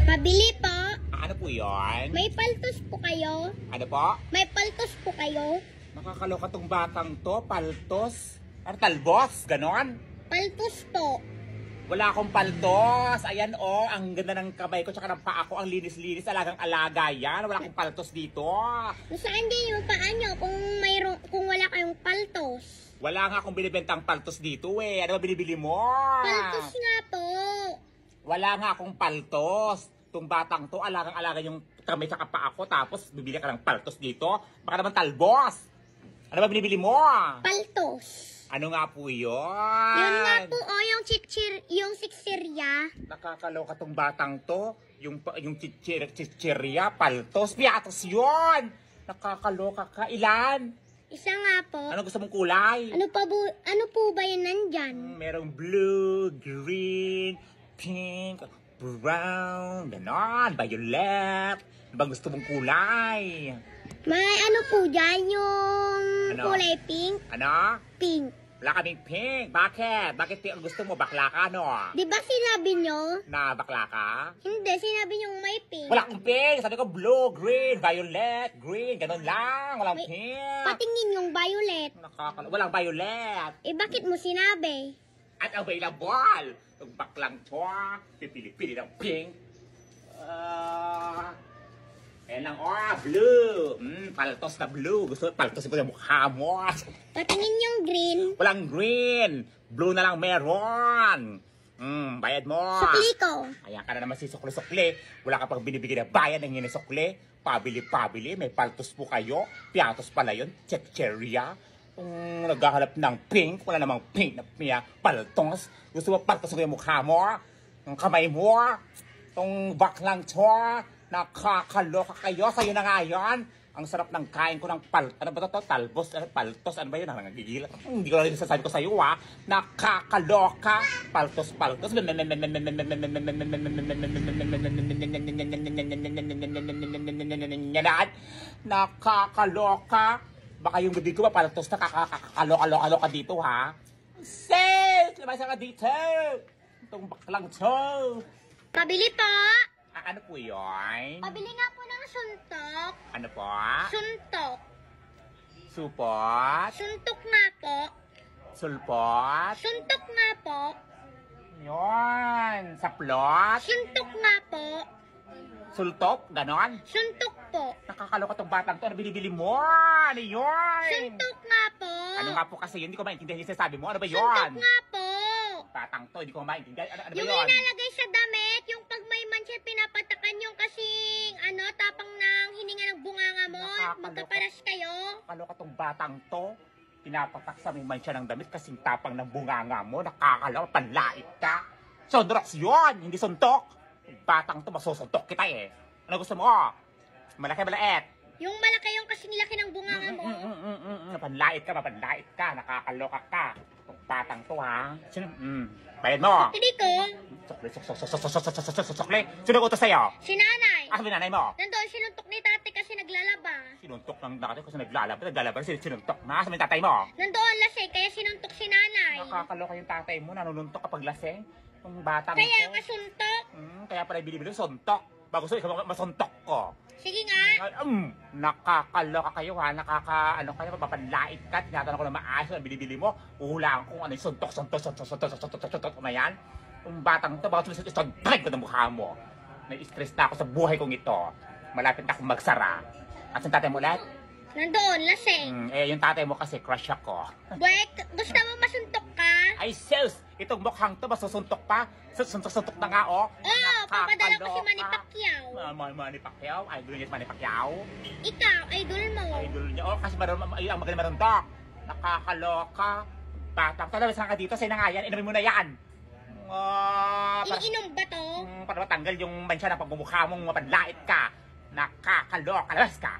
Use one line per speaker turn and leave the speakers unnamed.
Pabili po.
Ano po yun?
May paltos po kayo?
Ano po?
May paltos po kayo?
Nakakaloka tong batang to, paltos. Ano, talbos? Ganon?
Paltos po.
Wala akong paltos. Ayan ang ganda ng kamay ko tsaka ng paa ko. Ang linis-linis, alagang-alaga yan. Wala akong paltos dito.
Saan din yung paa nyo kung wala kayong paltos?
Wala nga akong binibentang paltos dito eh. Ano ba binibili mo?
Paltos nga po.
Wala nga akong paltos. Itong batang to, alagang-alaga yung kamay tsaka paa ko. Tapos bibili ka ng paltos dito. Baka naman talbos. Ano ba binibili mo?
Paltos.
Ano nga po yun?
Yun nga po, yung siksirya.
Nakakaloka tong batang to. Yung chichirya, paltos, piatos yun. Nakakaloka ka. Ilan?
Isa nga po.
Ano gusto mong kulay?
Ano po ba yun nandyan?
Merong blue, green, pink, brown, ganon, violet. Ano bang gusto mong kulay?
May ano po dyan, yung kulay pink?
Ano?
Pink.
Wala kaming pink. Bakit? Bakit pink ang gusto mo? Bakla ka, no?
Di ba sinabi nyo?
Na bakla ka?
Hindi, sinabi nyo may pink.
Wala akong pink. Sabi ko blue, green, violet, green. Ganon lang. Walang pink.
Patingin yung violet.
Walang violet.
Eh, bakit mo sinabi?
At available. Yung baklang to, pipili-pili ng pink. Ayan lang, blue. Paltos na blue. Gusto paltos mo yung mukha mo.
Patingin yung green.
Walang green. Blue na lang meron. Bayad mo.
Sukli ko.
Ayan ka na naman si sukli-sukli. Wala ka pang binibigyan na bayad ng inisukli. Pabili-pabili. May paltos po kayo. Piatos pala yun. Chichirya. Kung naghahanap ng pink, wala namang pink na paltos. Gusto mo paltos mo yung mukha mo? Yung kamay mo? Itong baklang to? Nakakaloka kayo. Sa'yo na nga yan. Ang sarap ng kain ko ng ano ba ito? Talbos? Paltos? Ano ba yun? Nangagigil. Hindi ko lang sasabi ko sa'yo Nakakaloka. Paltos. Nakakaloka. Baka yung bibig ko ba paltos na kakakaloka dito ha? Sis! Labas ka dito! Itong baklang to.
Pabili po.
Ano po yun?
Pabili nga po ng suntok.
Ano po?
Suntok.
Supot?
Suntok nga po.
Sulpot?
Suntok nga po.
Yun. Saplot?
Suntok nga po.
Sultok? Ganon?
Suntok po.
Nakakaloka tong batang to. Ano binibili mo? Ano yun?
Suntok nga po.
Ano nga po kasi yun? Hindi ko maintindihan yung sinasabi mo. Ano ba yun?
Suntok nga po.
Batang to. Hindi ko maintindihan. Ano ba
Yung
yun?
inalagay sa damit, yung pag may mancha pinapatakan yung kasing tapang ng hininga ng bunganga mo. Magkaparas kayo.
Nakakaloka tong batang to. Pinapatak sa may mancha ng damit kasing tapang ng bunganga mo. Nakakaloka. Panlait ka. Sondrox yun. Hindi suntok. Batang to, masusuntok kita eh. Ano gusto mo? Malaki, maliit.
Yung malaki yung kasing laki ng bunganga mo.
Mapanlait ka. Nakakaloka ka. Itong batang to ha. Bayad mo.
Hindi ko.
Sukli. Sino utos sa'yo?
Si nanay.
Asa nanay mo?
Nandoon sinuntok ni tatay kasi naglalaba.
Sinuntok ng dati kasi naglalaba. Sinuntok na. Asa may tatay mo?
Nandoon lasing kaya sinuntok si nanay.
Nakakaloka yung tatay mo. Nanununtok kapag lasing. Itong batang to.
Kaya kasuntok.
Kaya pala binibili suntok. Bago sa'yo, ikaw masuntok ko.
Sige nga.
Nakakaloka kayo ha. Kayo, mapanlait ka. Tinatanong ko na maayos ang binibili mo. Uhulaan kung ano yung suntok na yan. Yung batang to, baka sumisot-isot-break ko ng mukha mo. Na-stress na ako sa buhay kong ito. Malapit na akong magsara. At yung tatay mo ulit?
Nandoon, lasing.
Yung tatay mo kasi crush ako.
Buwek, gusto mo masuntok ka?
Ay, sis! Itong mukhang to, masusuntok pa. Suntok na nga, oh.
Papadala ko si Manny Pacquiao.
Manny Pacquiao? Idol niya si Manny Pacquiao?
Ikaw, idol mo.
Idol niya. Kasi ang magaling maruntok. Nakakaloka. Batang. Talaga saan ka dito? Sa'yo na nga yan. Inumin mo na yan.
Iniinom ba to?
Para matanggal yung mansya ng pagmumukha mong mapanlait ka. Nakakaloka. Labas ka.